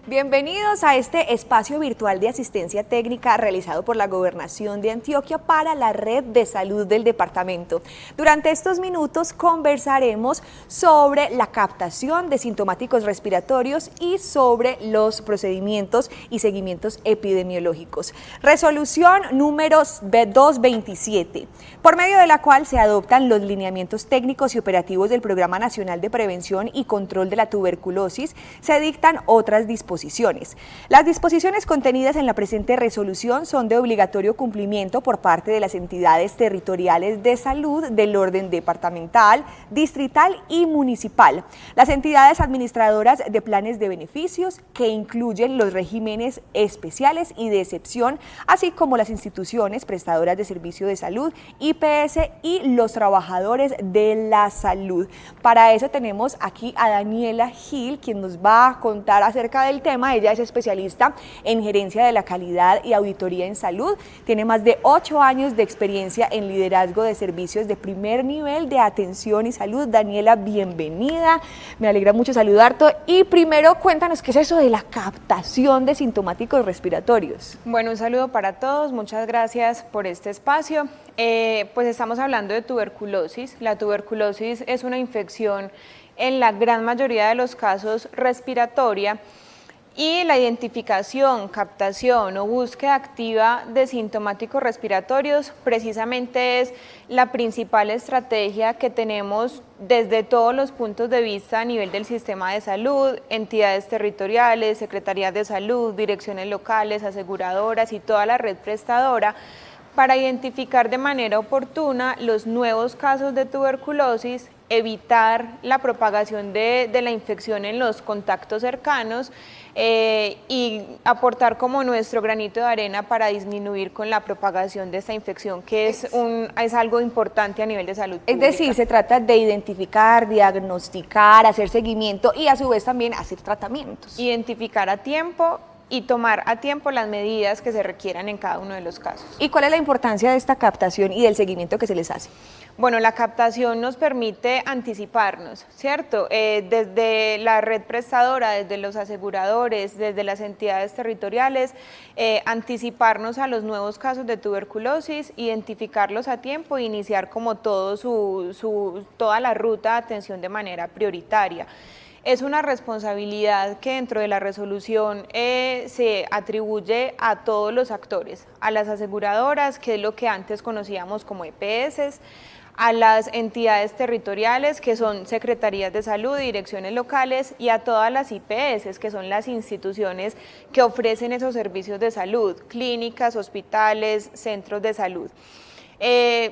Bienvenidos a este espacio virtual de asistencia técnica realizado por la Gobernación de Antioquia para la Red de Salud del departamento. Durante estos minutos conversaremos sobre la captación de sintomáticos respiratorios y sobre los procedimientos y seguimientos epidemiológicos. Resolución número 227, por medio de la cual se adoptan los lineamientos técnicos y operativos del Programa Nacional de Prevención y Control de la Tuberculosis, se dictan otras disposiciones. Las disposiciones contenidas en la presente resolución son de obligatorio cumplimiento por parte de las entidades territoriales de salud del orden departamental, distrital y municipal, las entidades administradoras de planes de beneficios que incluyen los regímenes especiales y de excepción, así como las instituciones prestadoras de servicio de salud, IPS y los trabajadores de la salud. Para eso tenemos aquí a Daniela Gil, quien nos va a contar acerca del tema. Ella es especialista en gerencia de la calidad y auditoría en salud. Tiene más de 8 años de experiencia en liderazgo de servicios de primer nivel de atención y salud. Daniela, bienvenida. Me alegra mucho saludarte. Y primero, cuéntanos qué es eso de la captación de sintomáticos respiratorios. Bueno, un saludo para todos. Muchas gracias por este espacio. Pues estamos hablando de tuberculosis. La tuberculosis es una infección en la gran mayoría de los casos respiratoria. Y la identificación, captación o búsqueda activa de sintomáticos respiratorios precisamente es la principal estrategia que tenemos desde todos los puntos de vista a nivel del sistema de salud, entidades territoriales, secretarías de salud, direcciones locales, aseguradoras y toda la red prestadora, para identificar de manera oportuna los nuevos casos de tuberculosis, evitar la propagación de la infección en los contactos cercanos y aportar como nuestro granito de arena para disminuir con la propagación de esta infección, que es algo importante a nivel de salud pública. Es decir, se trata de identificar, diagnosticar, hacer seguimiento y a su vez también hacer tratamientos. Identificar a tiempo y tomar a tiempo las medidas que se requieran en cada uno de los casos. ¿Y cuál es la importancia de esta captación y del seguimiento que se les hace? Bueno, la captación nos permite anticiparnos, ¿cierto? Desde la red prestadora, desde los aseguradores, desde las entidades territoriales, anticiparnos a los nuevos casos de tuberculosis, identificarlos a tiempo e iniciar como toda la ruta de atención de manera prioritaria. Es una responsabilidad que dentro de la resolución se atribuye a todos los actores, a las aseguradoras, que es lo que antes conocíamos como EPS, a las entidades territoriales, que son secretarías de salud, direcciones locales, y a todas las IPS, que son las instituciones que ofrecen esos servicios de salud, clínicas, hospitales, centros de salud.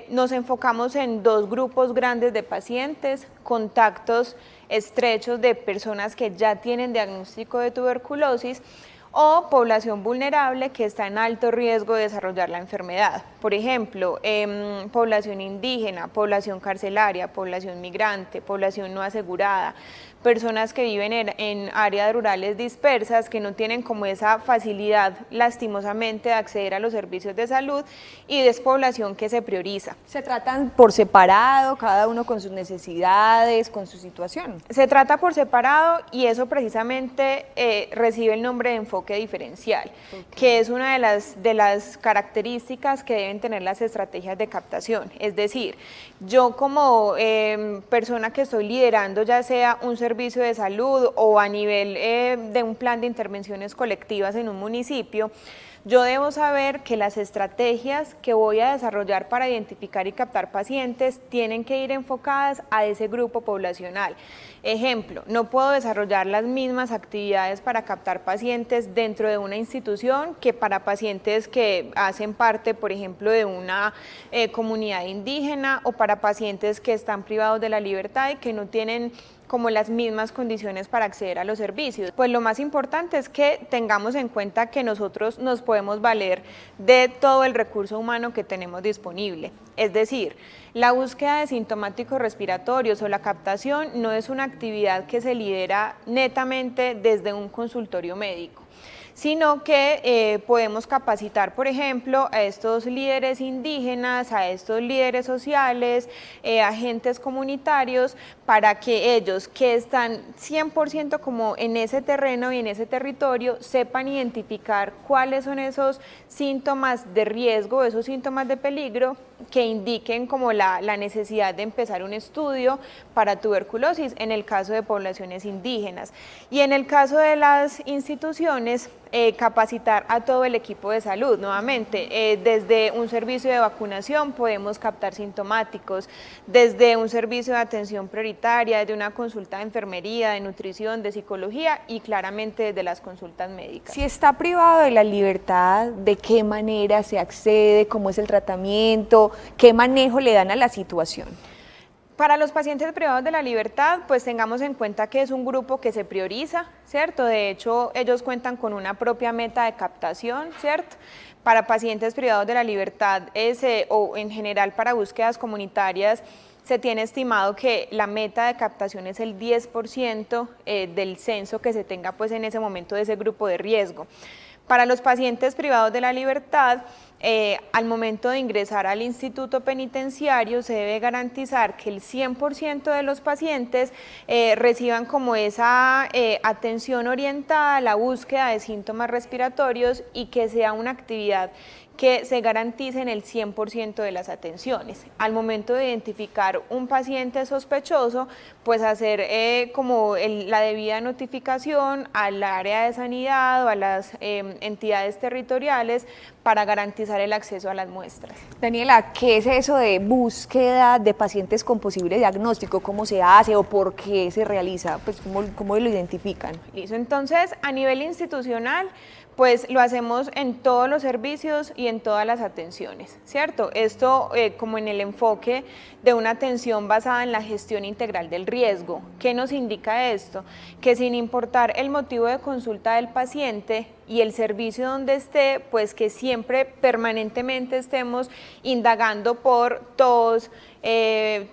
Nos enfocamos en dos grupos grandes de pacientes, contactos estrechos de personas que ya tienen diagnóstico de tuberculosis o población vulnerable que está en alto riesgo de desarrollar la enfermedad. Por ejemplo, población indígena, población carcelaria, población migrante, población no asegurada, personas que viven en áreas rurales dispersas, que no tienen como esa facilidad lastimosamente de acceder a los servicios de salud, y despoblación que se prioriza. ¿Se tratan por separado, cada uno con sus necesidades, con su situación? Se trata por separado y eso precisamente recibe el nombre de enfoque diferencial, que es una de las características que deben tener las estrategias de captación. Es decir, yo como persona que estoy liderando ya sea un servicio de salud o a nivel de un plan de intervenciones colectivas en un municipio, yo debo saber que las estrategias que voy a desarrollar para identificar y captar pacientes tienen que ir enfocadas a ese grupo poblacional. Ejemplo, no puedo desarrollar las mismas actividades para captar pacientes dentro de una institución que para pacientes que hacen parte, por ejemplo, de una comunidad indígena, o para pacientes que están privados de la libertad y que no tienen como las mismas condiciones para acceder a los servicios. Pues lo más importante es que tengamos en cuenta que nosotros nos podemos valer de todo el recurso humano que tenemos disponible. Es decir, la búsqueda de sintomáticos respiratorios o la captación no es una actividad que se lidera netamente desde un consultorio médico, sino que podemos capacitar, por ejemplo, a estos líderes indígenas, a estos líderes sociales, agentes comunitarios, para que ellos que están 100% como en ese terreno y en ese territorio sepan identificar cuáles son esos síntomas de riesgo, esos síntomas de peligro que indiquen como la necesidad de empezar un estudio para tuberculosis en el caso de poblaciones indígenas. Y en el caso de las instituciones, capacitar a todo el equipo de salud nuevamente, desde un servicio de vacunación podemos captar sintomáticos, desde un servicio de atención prioritaria, desde una consulta de enfermería, de nutrición, de psicología y claramente desde las consultas médicas. Si está privado de la libertad, ¿de qué manera se accede? ¿Cómo es el tratamiento? ¿Qué manejo le dan a la situación? Para los pacientes privados de la libertad, pues tengamos en cuenta que es un grupo que se prioriza, ¿cierto? De hecho, ellos cuentan con una propia meta de captación, ¿cierto? Para pacientes privados de la libertad o en general para búsquedas comunitarias, se tiene estimado que la meta de captación es el 10% del censo que se tenga pues en ese momento de ese grupo de riesgo. Para los pacientes privados de la libertad, al momento de ingresar al instituto penitenciario se debe garantizar que el 100% de los pacientes reciban como esa atención orientada a la búsqueda de síntomas respiratorios y que sea una actividad que se garanticen el 100% de las atenciones. Al momento de identificar un paciente sospechoso, pues hacer como la debida notificación al área de sanidad o a las entidades territoriales para garantizar el acceso a las muestras. Daniela, ¿qué es eso de búsqueda de pacientes con posible diagnóstico? ¿Cómo se hace o por qué se realiza? Pues, ¿cómo lo identifican? Listo, entonces a nivel institucional, pues lo hacemos en todos los servicios y en todas las atenciones, ¿cierto? Esto como en el enfoque de una atención basada en la gestión integral del riesgo. ¿Qué nos indica esto? Que sin importar el motivo de consulta del paciente y el servicio donde esté, pues que siempre permanentemente estemos indagando por tos,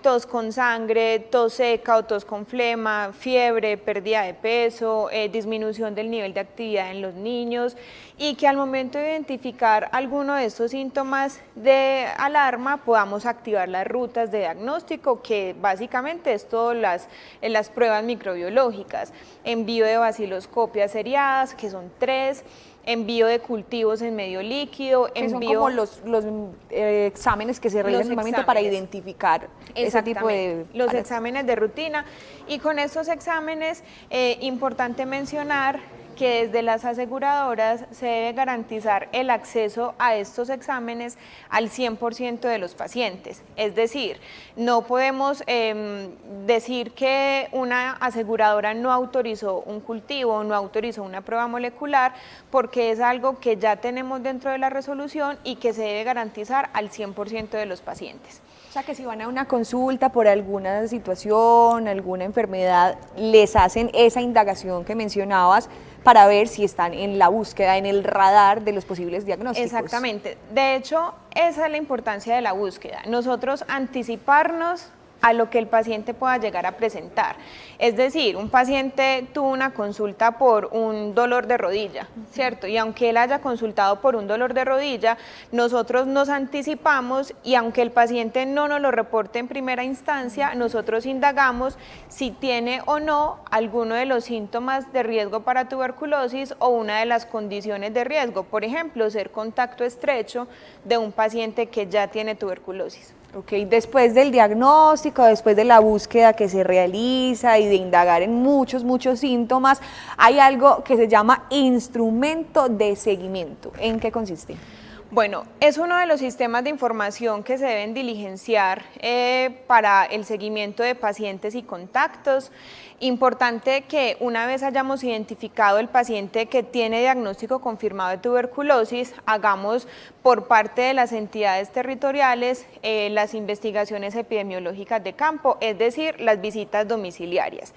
tos con sangre, tos seca o tos con flema, fiebre, pérdida de peso, disminución del nivel de actividad en los niños, y que al momento de identificar alguno de estos síntomas de alarma podamos activar las rutas de diagnóstico, que básicamente es todas las pruebas microbiológicas, envío de baciloscopias seriadas, que son 3, envío de cultivos en medio líquido, que son como los exámenes que se realizan normalmente para identificar ese tipo de... Los exámenes de rutina, y con estos exámenes, importante mencionar que desde las aseguradoras se debe garantizar el acceso a estos exámenes al 100% de los pacientes. Es decir, no podemos decir que una aseguradora no autorizó un cultivo, no autorizó una prueba molecular, porque es algo que ya tenemos dentro de la resolución y que se debe garantizar al 100% de los pacientes. O sea, que si van a una consulta por alguna situación, alguna enfermedad, les hacen esa indagación que mencionabas para ver si están en la búsqueda, en el radar de los posibles diagnósticos. Exactamente. De hecho, esa es la importancia de la búsqueda. Nosotros anticiparnos a lo que el paciente pueda llegar a presentar. Es decir, un paciente tuvo una consulta por un dolor de rodilla, ¿cierto? Y aunque él haya consultado por un dolor de rodilla, nosotros nos anticipamos y aunque el paciente no nos lo reporte en primera instancia, nosotros indagamos si tiene o no alguno de los síntomas de riesgo para tuberculosis o una de las condiciones de riesgo, por ejemplo, ser contacto estrecho de un paciente que ya tiene tuberculosis. Ok, después del diagnóstico, después de la búsqueda que se realiza y de indagar en muchos síntomas, hay algo que se llama instrumento de seguimiento. ¿En qué consiste? Bueno, es uno de los sistemas de información que se deben diligenciar para el seguimiento de pacientes y contactos. Importante que una vez hayamos identificado el paciente que tiene diagnóstico confirmado de tuberculosis, hagamos por parte de las entidades territoriales las investigaciones epidemiológicas de campo, es decir, las visitas domiciliarias.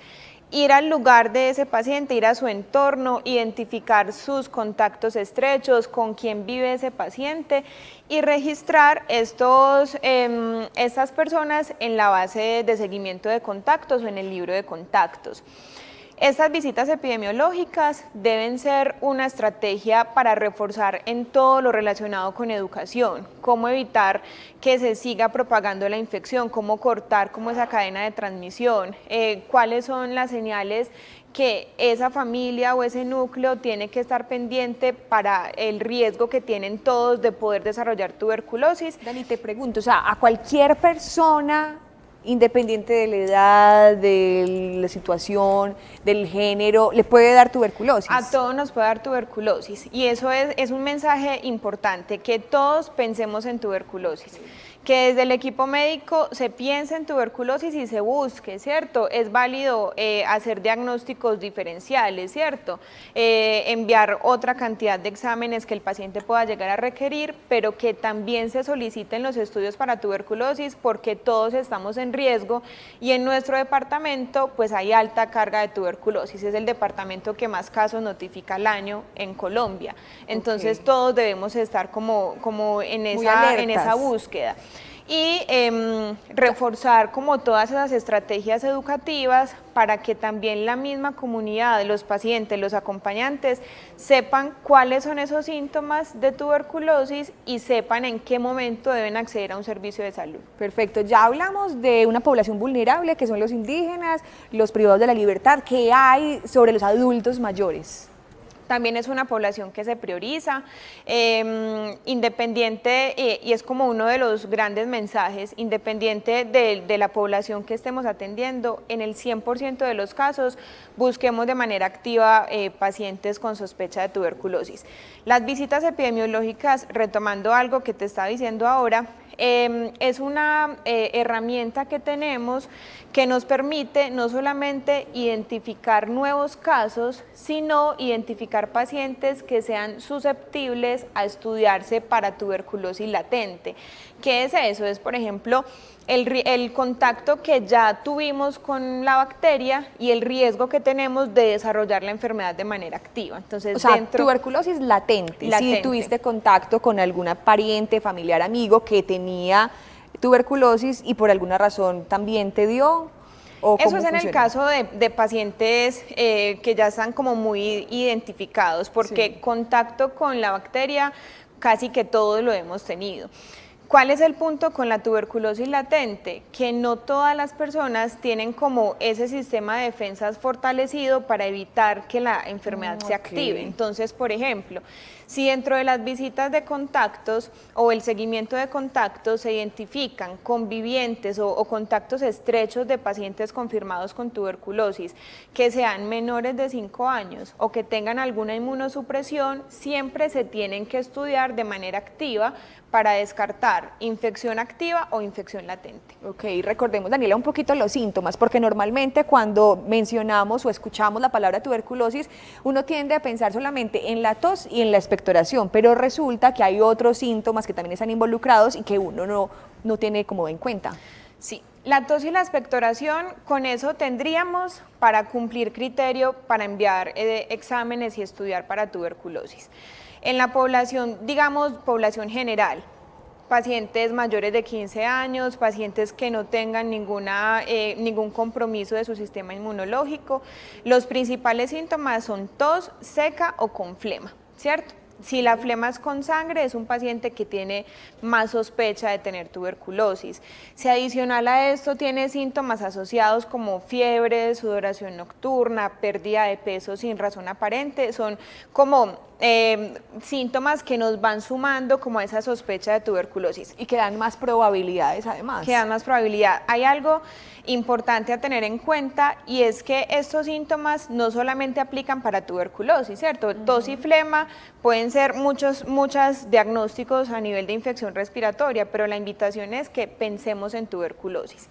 Ir al lugar de ese paciente, ir a su entorno, identificar sus contactos estrechos, con quién vive ese paciente y registrar estas personas en la base de seguimiento de contactos o en el libro de contactos. Estas visitas epidemiológicas deben ser una estrategia para reforzar en todo lo relacionado con educación, cómo evitar que se siga propagando la infección, cómo cortar como esa cadena de transmisión, cuáles son las señales que esa familia o ese núcleo tiene que estar pendiente para el riesgo que tienen todos de poder desarrollar tuberculosis. Dani, te pregunto, o sea, a cualquier persona, independiente de la edad, de la situación, del género, ¿le puede dar tuberculosis? A todos nos puede dar tuberculosis y eso es un mensaje importante, que todos pensemos en tuberculosis, que desde el equipo médico se piense en tuberculosis y se busque, ¿cierto? Es válido hacer diagnósticos diferenciales, ¿cierto? Enviar otra cantidad de exámenes que el paciente pueda llegar a requerir, pero que también se soliciten los estudios para tuberculosis porque todos estamos en riesgo y en nuestro departamento pues hay alta carga de tuberculosis, es el departamento que más casos notifica al año en Colombia, entonces todos debemos estar como en esa búsqueda. Y reforzar como todas esas estrategias educativas para que también la misma comunidad, los pacientes, los acompañantes, sepan cuáles son esos síntomas de tuberculosis y sepan en qué momento deben acceder a un servicio de salud. Perfecto, ya hablamos de una población vulnerable que son los indígenas, los privados de la libertad. ¿Qué hay sobre los adultos mayores? También es una población que se prioriza, independiente, y es como uno de los grandes mensajes, independiente de la población que estemos atendiendo, en el 100% de los casos busquemos de manera activa pacientes con sospecha de tuberculosis. Las visitas epidemiológicas, retomando algo que te estaba diciendo ahora, es una herramienta que tenemos que nos permite no solamente identificar nuevos casos, sino identificar pacientes que sean susceptibles a estudiarse para tuberculosis latente. ¿Qué es eso? Es, por ejemplo, el contacto que ya tuvimos con la bacteria y el riesgo que tenemos de desarrollar la enfermedad de manera activa. Entonces, o sea, tuberculosis latente. Si tuviste contacto con alguna pariente, familiar, amigo que tenía tuberculosis y por alguna razón también te dio. Eso es en el caso de pacientes que ya están como muy identificados, porque contacto con la bacteria casi que todos lo hemos tenido. ¿Cuál es el punto con la tuberculosis latente? Que no todas las personas tienen como ese sistema de defensas fortalecido para evitar que la enfermedad se active. Entonces, por ejemplo, si dentro de las visitas de contactos o el seguimiento de contactos se identifican convivientes o contactos estrechos de pacientes confirmados con tuberculosis que sean menores de 5 años o que tengan alguna inmunosupresión, siempre se tienen que estudiar de manera activa para descartar infección activa o infección latente. Ok, recordemos, Daniela, un poquito los síntomas, porque normalmente cuando mencionamos o escuchamos la palabra tuberculosis, uno tiende a pensar solamente en la tos y en la expectoración, pero resulta que hay otros síntomas que también están involucrados y que uno no tiene como en cuenta. Sí, la tos y la expectoración, con eso tendríamos para cumplir criterio para enviar exámenes y estudiar para tuberculosis. En la población, digamos, población general, pacientes mayores de 15 años, pacientes que no tengan ningún compromiso de su sistema inmunológico, los principales síntomas son tos, seca o con flema, ¿cierto? Si la flema es con sangre, es un paciente que tiene más sospecha de tener tuberculosis. Si adicional a esto tiene síntomas asociados como fiebre, sudoración nocturna, pérdida de peso sin razón aparente, son como síntomas que nos van sumando como a esa sospecha de tuberculosis. Y que dan más probabilidades además. Que dan más probabilidad. Hay algo importante a tener en cuenta y es que estos síntomas no solamente aplican para tuberculosis, ¿cierto? Tos y flema pueden ser muchos diagnósticos a nivel de infección respiratoria, pero la invitación es que pensemos en tuberculosis.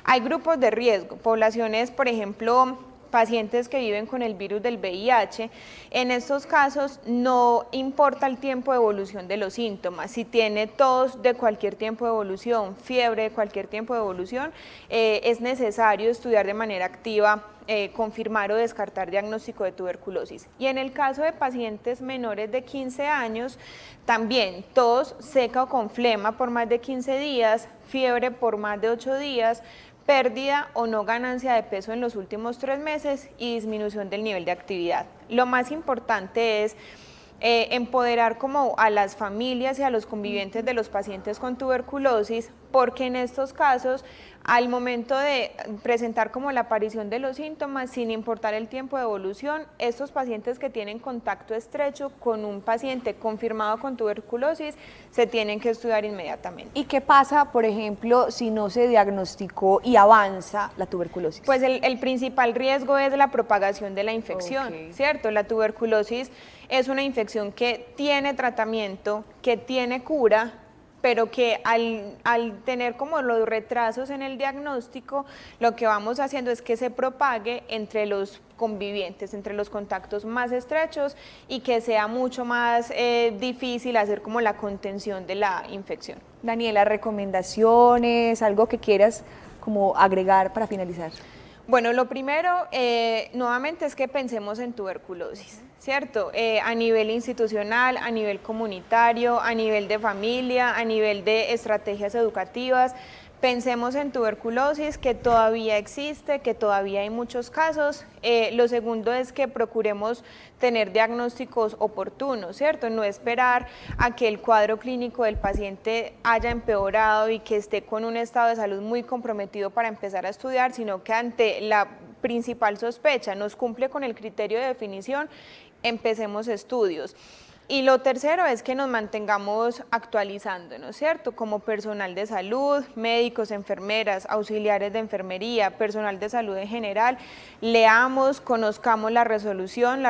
Hay grupos de riesgo, poblaciones, por ejemplo, pacientes que viven con el virus del VIH, en estos casos no importa el tiempo de evolución de los síntomas, si tiene tos de cualquier tiempo de evolución, fiebre de cualquier tiempo de evolución, es necesario estudiar de manera activa, confirmar o descartar diagnóstico de tuberculosis. Y en el caso de pacientes menores de 15 años, también tos seca o con flema por más de 15 días, fiebre por más de 8 días, pérdida o no ganancia de peso en los últimos 3 meses y disminución del nivel de actividad. Lo más importante es empoderar como a las familias y a los convivientes de los pacientes con tuberculosis, porque en estos casos, al momento de presentar como la aparición de los síntomas, sin importar el tiempo de evolución, estos pacientes que tienen contacto estrecho con un paciente confirmado con tuberculosis, se tienen que estudiar inmediatamente. ¿Y qué pasa, por ejemplo, si no se diagnosticó y avanza la tuberculosis? Pues el principal riesgo es la propagación de la infección, ¿cierto? La tuberculosis es una infección que tiene tratamiento, que tiene cura, pero que al tener como los retrasos en el diagnóstico, lo que vamos haciendo es que se propague entre los convivientes, entre los contactos más estrechos y que sea mucho más difícil hacer como la contención de la infección. Daniela, recomendaciones, algo que quieras como agregar para finalizar. Bueno, lo primero, nuevamente, es que pensemos en tuberculosis, ¿cierto? A nivel institucional, a nivel comunitario, a nivel de familia, a nivel de estrategias educativas. Pensemos en tuberculosis, que todavía existe, que todavía hay muchos casos. Lo segundo es que procuremos tener diagnósticos oportunos, ¿cierto? No esperar a que el cuadro clínico del paciente haya empeorado y que esté con un estado de salud muy comprometido para empezar a estudiar, sino que ante la principal sospecha nos cumple con el criterio de definición, empecemos estudios. Y lo tercero es que nos mantengamos actualizándonos, ¿cierto? Como personal de salud, médicos, enfermeras, auxiliares de enfermería, personal de salud en general, leamos, conozcamos la resolución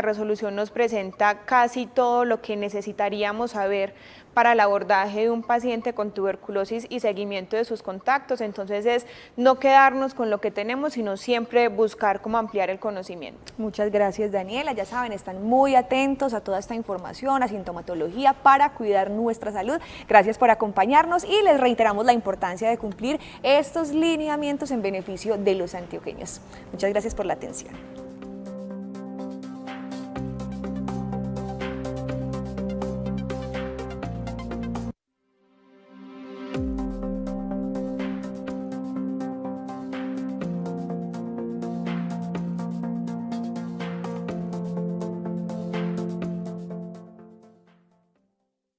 nos presenta casi todo lo que necesitaríamos saber para el abordaje de un paciente con tuberculosis y seguimiento de sus contactos. Entonces es no quedarnos con lo que tenemos, sino siempre buscar cómo ampliar el conocimiento. Muchas gracias, Daniela. Ya saben, están muy atentos a toda esta información, a sintomatología para cuidar nuestra salud. Gracias por acompañarnos y les reiteramos la importancia de cumplir estos lineamientos en beneficio de los antioqueños. Muchas gracias por la atención.